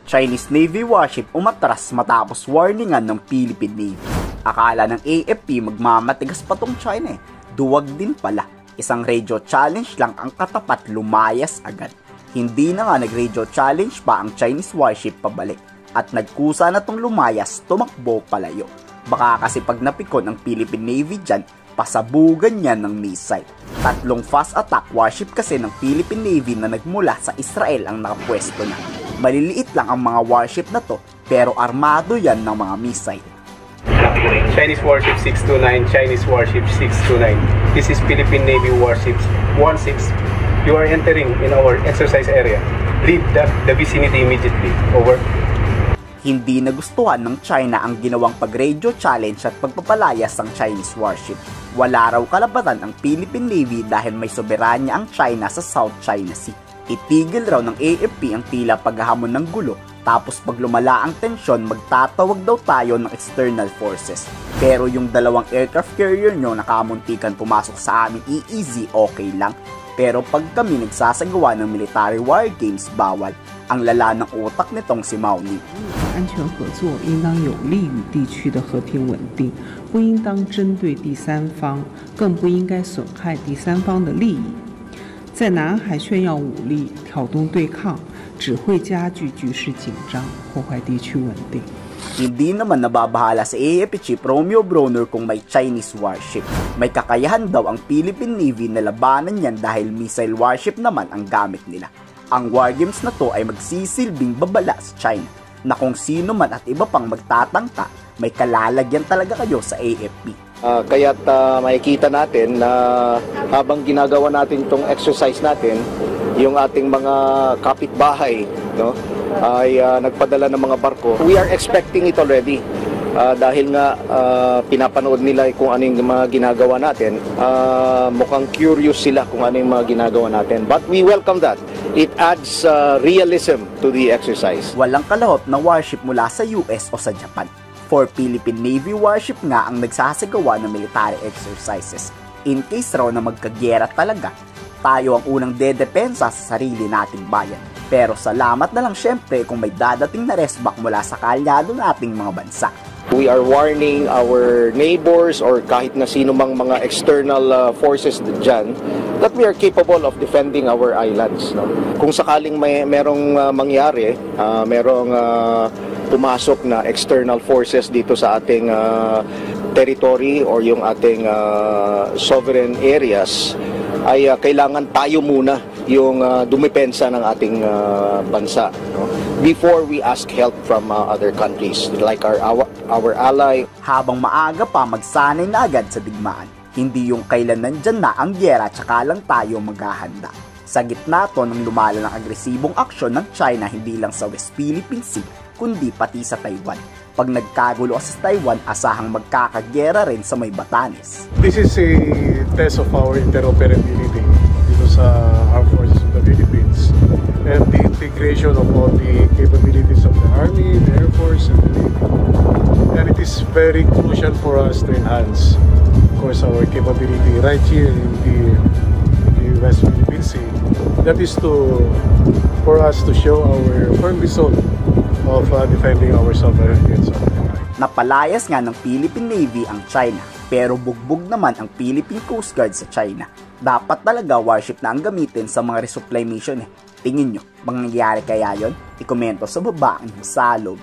Chinese Navy warship umatras matapos warningan ng Philippine Navy. Akala ng AFP magmamatigas pa tong China eh. Duwag din pala. Isang radio challenge lang ang katapat lumayas agad. Hindi na nga nag-radio challenge pa ang Chinese warship pabalik. At nagkusa na tong lumayas, tumakbo palayo. Baka kasi pag napikon ang Philippine Navy dyan, pasabugan niya ng missile. 3 fast attack warship kasi ng Philippine Navy na nagmula sa Israel ang nakapwesto na. Maliliit lang ang mga warship na to, pero armado yan ng mga missile. Chinese warship 629, Chinese warship 629. This is Philippine Navy warships 16. You are entering in our exercise area. Leave the vicinity immediately. Over. Hindi nagustuhan ng China ang ginawang pag-radio challenge at pagpapalayas ng Chinese warship. Wala raw kalapatan ang Philippine Navy dahil may soberanya ang China sa South China Sea. Itigil raw ng AFP ang tila paghahamon ng gulo, tapos pag lumala ang tensyon, magtatawag daw tayo ng external forces. Pero yung 2 aircraft carrier nyo nakamuntikan pumasok sa aming EEZ, okay lang. Pero pag kami nagsasagawa ng military war games, bawal. Ang lala ng utak nitong si Mao Ning. 安全合作应当有利于地区的和平稳定，不应当针对第三方，更不应该损害第三方的利益。在南海炫耀武力、挑动对抗，只会加剧局势紧张，破坏地区稳定。 Hindi naman nababahala sa AFP Chief Romeo Bronner kung may Chinese warship. May kakayahan daw ang Philippine Navy na labanan yan dahil missile warship naman ang gamit nila. Ang wargames na to ay magsisilbing babala sa China na kung sino man at iba pang magtatangka, may kalalagyan talaga kayo sa AFP. Kaya't makikita natin na habang ginagawa natin itong exercise natin, yung ating mga kapitbahay, no, ay nagpadala ng mga barko. We are expecting it already. Dahil nga pinapanood nila kung ano yung mga ginagawa natin, mukhang curious sila kung ano yung mga ginagawa natin. But we welcome that. It adds realism to the exercise. Walang kalahot na warship mula sa US o sa Japan. For Philippine Navy warship nga ang nagsasagawa ng military exercises. In case raw na magkagyera talaga, tayo ang unang dedepensa sa sarili nating bayan. Pero salamat na lang syempre kung may dadating na resback mula sa kalyado nating mga bansa. We are warning our neighbors or kahit na sino mang mga external forces dyan that we are capable of defending our islands. No? Kung sakaling merong mangyari, merong pumasok na external forces dito sa ating territory or yung ating sovereign areas, ay kailangan tayo muna yung dumepensa ng ating bansa, no? Before we ask help from other countries like our ally. Habang maaga pa magsanay na agad sa digmaan, hindi yung kailan nandyan na ang gyera tsaka lang tayo maghahanda. Sa gitna to ng lumala ng agresibong aksyon ng China hindi lang sa West Philippine Sea, kundi pati sa Taiwan. Pag nagkagulo sa Taiwan, asahang magkakagyera rin sa may Batanes. This is a test of our interoperability dito sa Armed Forces of the Philippines and the integration of all the capabilities of the Army, the Air Force, and the Navy. And it is very crucial for us to enhance, of course, our capability right here in the West Philippine Sea. That is for us to show our firm resolve of defending our sovereignty and sovereignty. Napalayas nga ng Philippine Navy ang China, pero bugbog naman ang Philippine Coast Guard sa China. Dapat talaga warship na ang gamitin sa mga resupply mission eh. Tingin nyo, mangyayari kaya yon? I-komento sa baba ang sa lobby.